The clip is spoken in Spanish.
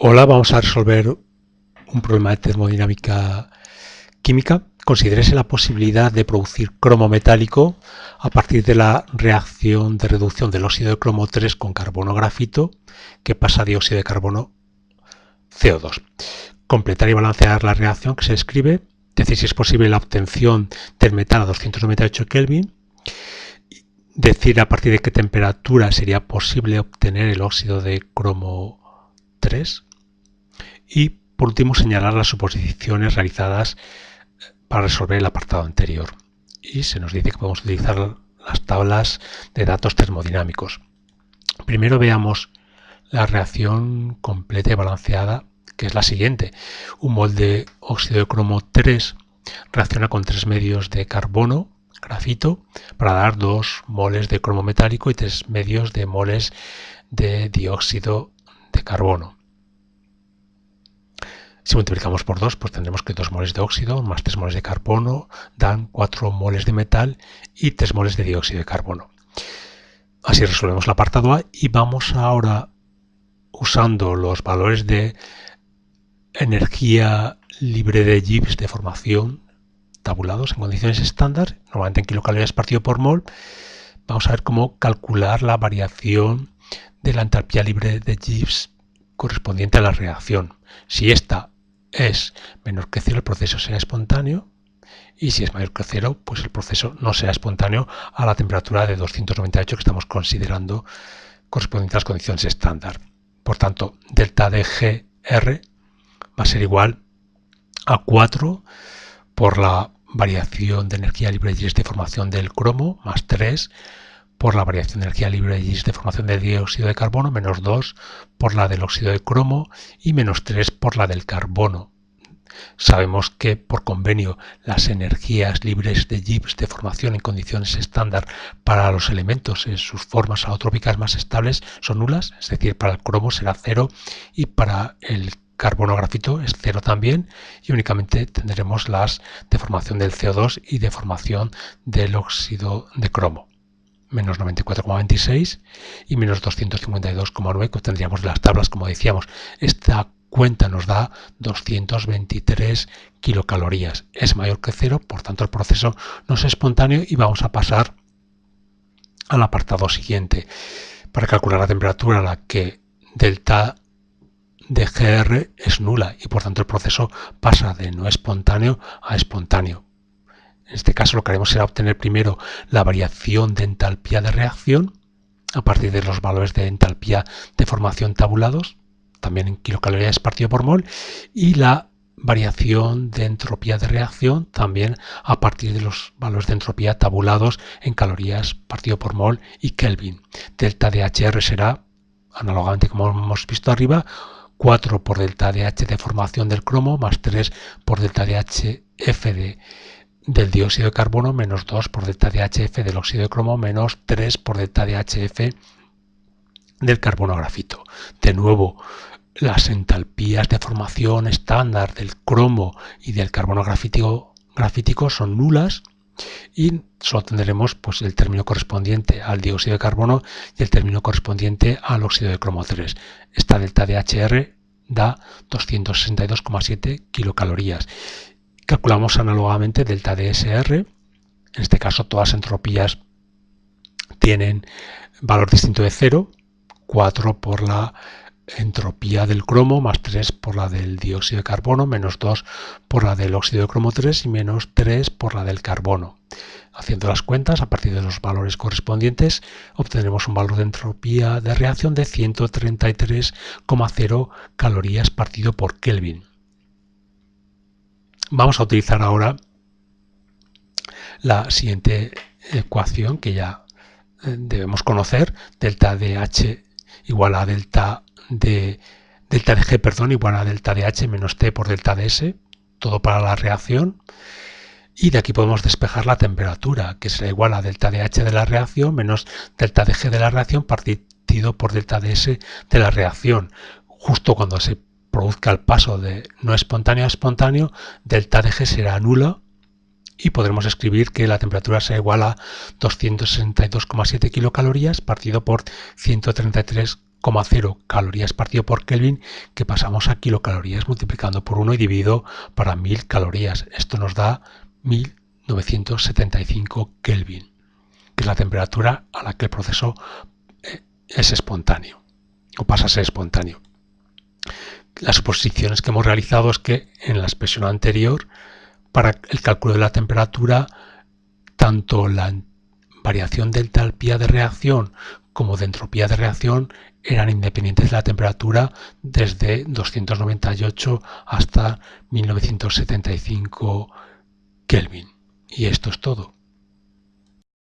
Hola, vamos a resolver un problema de termodinámica química. Considérese la posibilidad de producir cromo metálico a partir de la reacción de reducción del óxido de cromo 3 con carbono grafito que pasa a dióxido de carbono CO2. Completar y balancear la reacción que se describe, decir si es posible la obtención del metal a 298 Kelvin, decir a partir de qué temperatura sería posible obtener el óxido de cromo 3 y por último señalar las suposiciones realizadas para resolver el apartado anterior. Y se nos dice que podemos utilizar las tablas de datos termodinámicos. Primero veamos la reacción completa y balanceada, que es la siguiente. Un mol de óxido de cromo 3 reacciona con 3 medios de carbono, grafito, para dar 2 moles de cromo metálico y 3 medios de moles de dióxido de carbono. Si multiplicamos por 2, pues tendremos que 2 moles de óxido más 3 moles de carbono dan 4 moles de metal y 3 moles de dióxido de carbono. Así resolvemos el apartado A y vamos ahora, usando los valores de energía libre de Gibbs de formación tabulados en condiciones estándar, normalmente en kilocalorías partido por mol, vamos a ver cómo calcular la variación de la entalpía libre de Gibbs correspondiente a la reacción. Si esta es menor que 0, el proceso será espontáneo, y si es mayor que 0, pues el proceso no será espontáneo a la temperatura de 298 que estamos considerando correspondiente a las condiciones estándar. Por tanto, delta de GR va a ser igual a 4 por la variación de energía libre de Gibbs de formación del cromo, más 3 por la variación de energía libre de Gibbs de formación del dióxido de carbono, menos 2 por la del óxido de cromo y menos 3 por la del carbono. Sabemos que por convenio las energías libres de Gibbs de formación en condiciones estándar para los elementos en sus formas alotrópicas más estables son nulas, es decir, para el cromo será 0 y para el carbono grafito es 0 también, y únicamente tendremos las de formación del CO2 y de formación del óxido de cromo. Menos 94,26 y menos 252,9 que obtendríamos de las tablas, como decíamos. Esta cuenta nos da 223 kilocalorías. Es mayor que 0, por tanto el proceso no es espontáneo y vamos a pasar al apartado siguiente. Para calcular la temperatura a la que delta de GR es nula y por tanto el proceso pasa de no espontáneo a espontáneo. En este caso lo que haremos será obtener primero la variación de entalpía de reacción a partir de los valores de entalpía de formación tabulados, también en kilocalorías partido por mol, y la variación de entropía de reacción también a partir de los valores de entropía tabulados en calorías partido por mol y Kelvin. Delta de HR será, análogamente como hemos visto arriba, 4 por delta de H de formación del cromo más 3 por delta de HF del dióxido de carbono menos 2 por delta de HF del óxido de cromo menos 3 por delta de HF del carbono grafito. De nuevo, las entalpías de formación estándar del cromo y del carbono grafítico son nulas y solo tendremos pues, el término correspondiente al dióxido de carbono y el término correspondiente al óxido de cromo 3. Esta delta de HR da 262,7 kilocalorías. Calculamos análogamente delta de SR, en este caso todas las entropías tienen valor distinto de 0, 4 por la entropía del cromo, más 3 por la del dióxido de carbono, menos 2 por la del óxido de cromo 3 y menos 3 por la del carbono. Haciendo las cuentas, a partir de los valores correspondientes, obtendremos un valor de entropía de reacción de 133,0 calorías partido por Kelvin. Vamos a utilizar ahora la siguiente ecuación que ya debemos conocer, delta de H igual a delta de G, igual a delta de H menos T por delta de S, todo para la reacción. Y de aquí podemos despejar la temperatura, que será igual a delta de H de la reacción menos delta de G de la reacción partido por delta de S de la reacción. Justo cuando se produzca el paso de no espontáneo a espontáneo, delta de G será nula y podremos escribir que la temperatura será igual a 262,7 kilocalorías partido por 133,0 0,0 calorías partido por Kelvin, que pasamos a kilocalorías multiplicando por 1 y dividido para 1000 calorías. Esto nos da 1975 Kelvin, que es la temperatura a la que el proceso es espontáneo o pasa a ser espontáneo. Las suposiciones que hemos realizado es que en la expresión anterior, para el cálculo de la temperatura, tanto la variación de entalpía de reacción como de entropía de reacción eran independientes de la temperatura desde 298 hasta 1975 Kelvin. Y esto es todo.